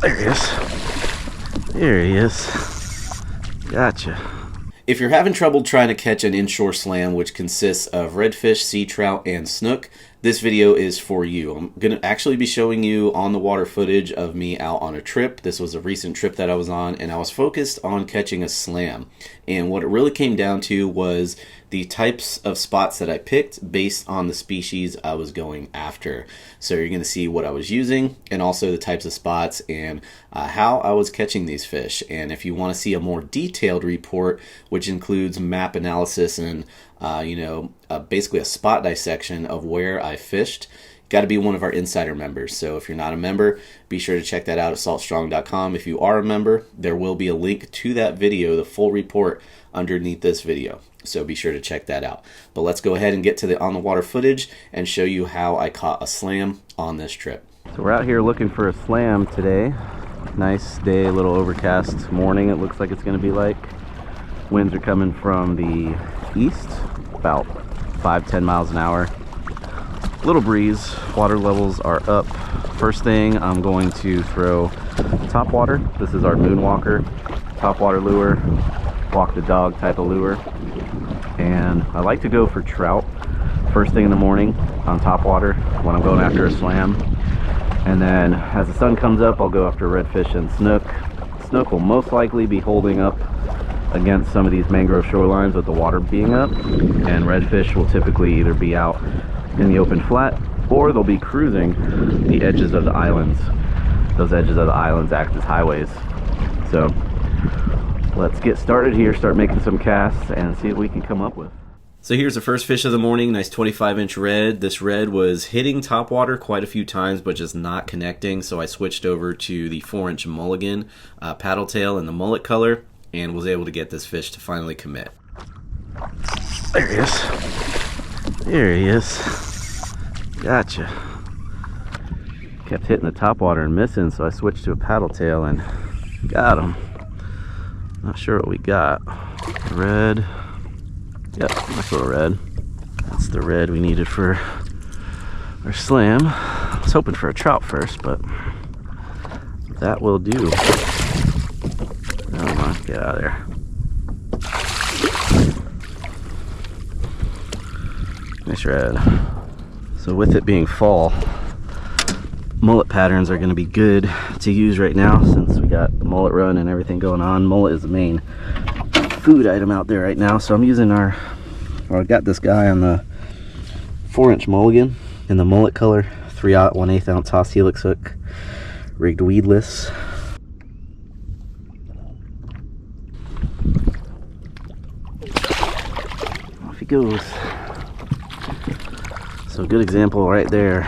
There he is. There he is. Gotcha. If you're having trouble trying to catch an inshore slam, which consists of redfish, sea trout, and snook, this video is for you. I'm going to actually be showing you on the water footage of me out on a trip. This was a recent trip that I was on, and I was focused on catching a slam. And what it really came down to was the types of spots that I picked based on the species I was going after. So you're going to see what I was using and also the types of spots and how I was catching these fish. And if you want to see a more detailed report, which includes map analysis and basically a spot dissection of where I fished, got to be one of our insider members. So if you're not a member, be sure to check that out at saltstrong.com. If you are a member, there will be a link to that video, the full report, underneath this video. So be sure to check that out. But let's go ahead and get to the on the water footage and show you how I caught a slam on this trip. So we're out here looking for a slam today. Nice day, a little overcast morning it looks like it's going to be like. Winds are coming from the east, about 5-10 miles an hour. Little breeze, water levels are up. First thing, I'm going to throw top water. This is our Moonwalker top water lure, walk the dog type of lure. And I like to go for trout first thing in the morning on top water when I'm going after a slam. And then as the sun comes up, I'll go after redfish and snook. Snook will most likely be holding up against some of these mangrove shorelines with the water being up, and redfish will typically either be out in the open flat or they'll be cruising the edges of the islands. Those edges of the islands act as highways. So let's get started here, start making some casts and see what we can come up with. So here's the first fish of the morning, nice 25-inch red. This red was hitting top water quite a few times, but just not connecting. So I switched over to the 4-inch mulligan paddle tail in the mullet color and was able to get this fish to finally commit. There he is. There he is. Gotcha. Kept hitting the top water and missing, so I switched to a paddle tail and got him. Not sure what we got. Red. Yep, nice little red. That's the red we needed for our slam. I was hoping for a trout first, but that will do. Come on, get out of there. Nice red. So with it being fall, mullet patterns are going to be good to use right now since we got the mullet run and everything going on. Mullet is the main food item out there right now, so I'm using I got this guy on the 4-inch mulligan in the mullet color, 3/0 1/8 ounce Haas helix hook, rigged weedless. Off he goes. So good example right there.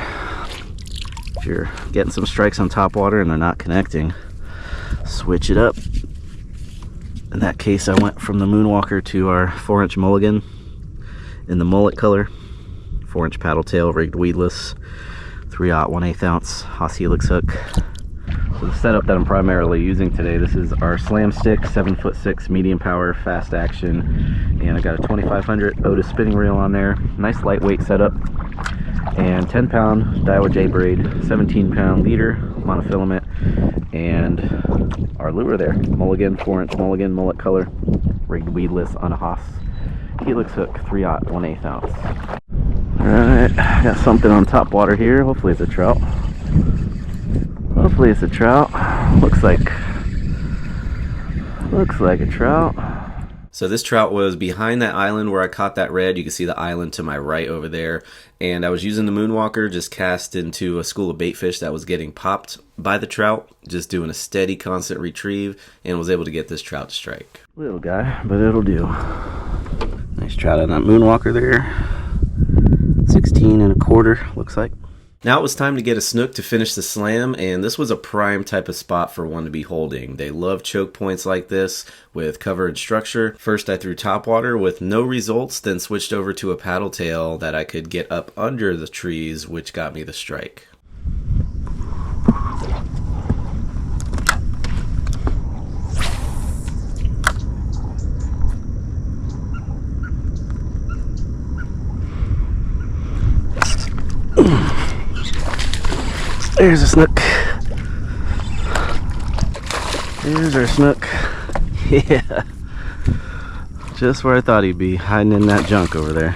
If you're getting some strikes on top water and they're not connecting, switch it up. In that case, I went from the Moonwalker to our 4-inch mulligan in the mullet color, 4-inch paddle tail, rigged weedless, 3/0 1/8 ounce Haas helix hook. So the setup that I'm primarily using today, this is our slam stick, 7'6" medium power, fast action, and I got a 2500 Otis spinning reel on there. Nice lightweight setup, and 10-pound Daiwa J braid, 17-pound leader monofilament, and our lure there, mulligan, 4-inch mulligan, mullet color, rigged weedless on a Haas helix hook, 3/0 1/8 ounce. Alright, got something on top water here. Hopefully it's a trout. Hopefully it's a trout. Looks like a trout. So this trout was behind that island where I caught that red. You can see the island to my right over there. And I was using the Moonwalker, just cast into a school of bait fish that was getting popped by the trout, just doing a steady, constant retrieve, and was able to get this trout to strike. Little guy, but it'll do. Nice trout on that Moonwalker there. 16 1/4, looks like. Now it was time to get a snook to finish the slam, and this was a prime type of spot for one to be holding. They love choke points like this with cover and structure. First I threw top water with no results, then switched over to a paddle tail that I could get up under the trees, which got me the strike. There's a snook. There's our snook. Yeah. Just where I thought he'd be, hiding in that junk over there.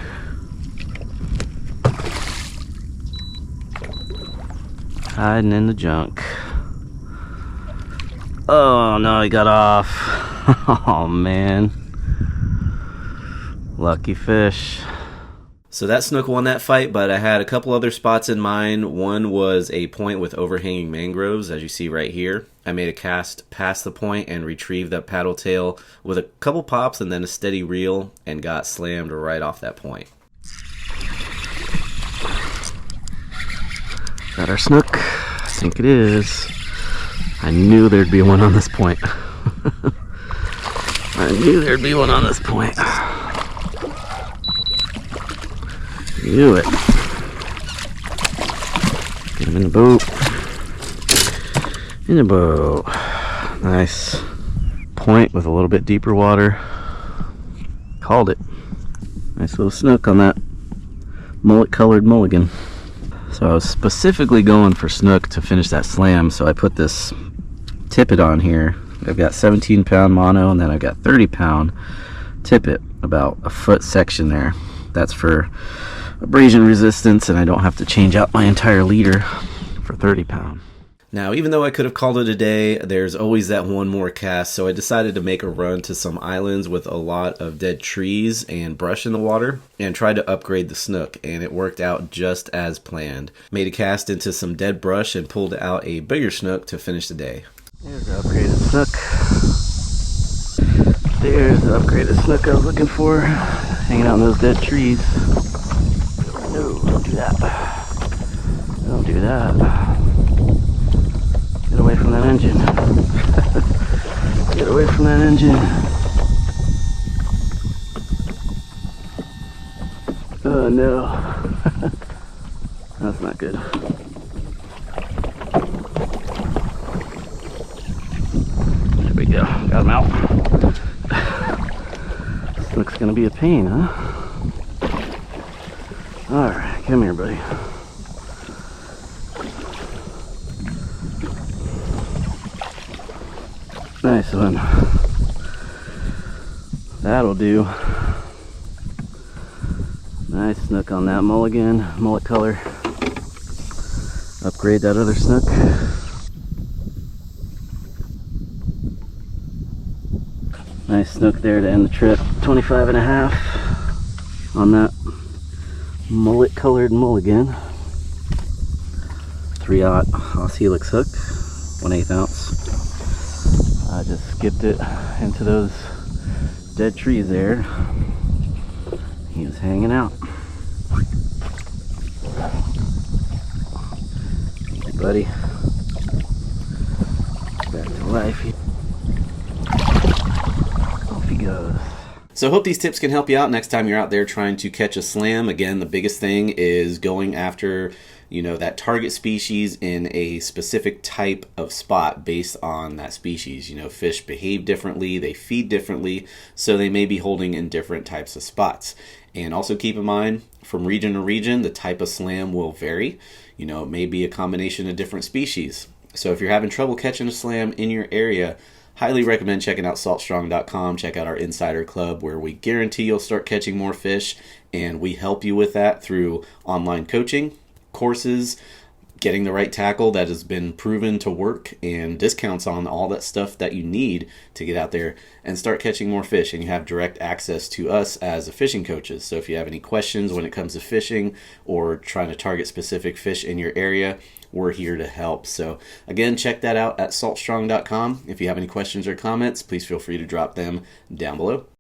Hiding in the junk. Oh no, he got off. Oh man. Lucky fish. So that snook won that fight, but I had a couple other spots in mind. One was a point with overhanging mangroves, as you see right here. I made a cast past the point and retrieved that paddle tail with a couple pops and then a steady reel and got slammed right off that point. Is that our snook? I think it is. I knew there'd be one on this point. I knew there'd be one on this point. Knew it. Get him in the boat. In the boat. Nice point with a little bit deeper water. Called it. Nice little snook on that mullet colored mulligan. So I was specifically going for snook to finish that slam, so I put this tippet on here. I've got 17-pound mono and then I've got 30-pound tippet, about a foot section there. That's for abrasion resistance, and I don't have to change out my entire leader for 30-pound. Now, even though I could have called it a day, there's always that one more cast, so I decided to make a run to some islands with a lot of dead trees and brush in the water and tried to upgrade the snook, and it worked out just as planned. Made a cast into some dead brush and pulled out a bigger snook to finish the day. There's the upgraded snook. There's the upgraded snook I was looking for, hanging out in those dead trees. No, don't do that. Don't do that. Get away from that engine. Get away from that engine. Oh no. That's not good. There we go. Got him out. This looks gonna be a pain, huh? Alright, come here, buddy. Nice one. That'll do. Nice snook on that mulligan, mullet color. Upgrade that other snook. Nice snook there to end the trip. 25.5 on that mullet colored mulligan. 3/0 Aus Helix hook, 1/8 ounce. I just skipped it into those dead trees there. He was hanging out. Hey, buddy. Back to life. Off he goes. So I hope these tips can help you out next time you're out there trying to catch a slam. Again, the biggest thing is going after, that target species in a specific type of spot based on that species. Fish behave differently, they feed differently, so they may be holding in different types of spots. And also keep in mind, from region to region, the type of slam will vary. It may be a combination of different species. So if you're having trouble catching a slam in your area, highly recommend checking out saltstrong.com. Check out our Insider Club, where we guarantee you'll start catching more fish, and we help you with that through online coaching, courses, getting the right tackle that has been proven to work, and discounts on all that stuff that you need to get out there and start catching more fish. And you have direct access to us as fishing coaches. So if you have any questions when it comes to fishing or trying to target specific fish in your area, we're here to help. So again, check that out at saltstrong.com. If you have any questions or comments, please feel free to drop them down below.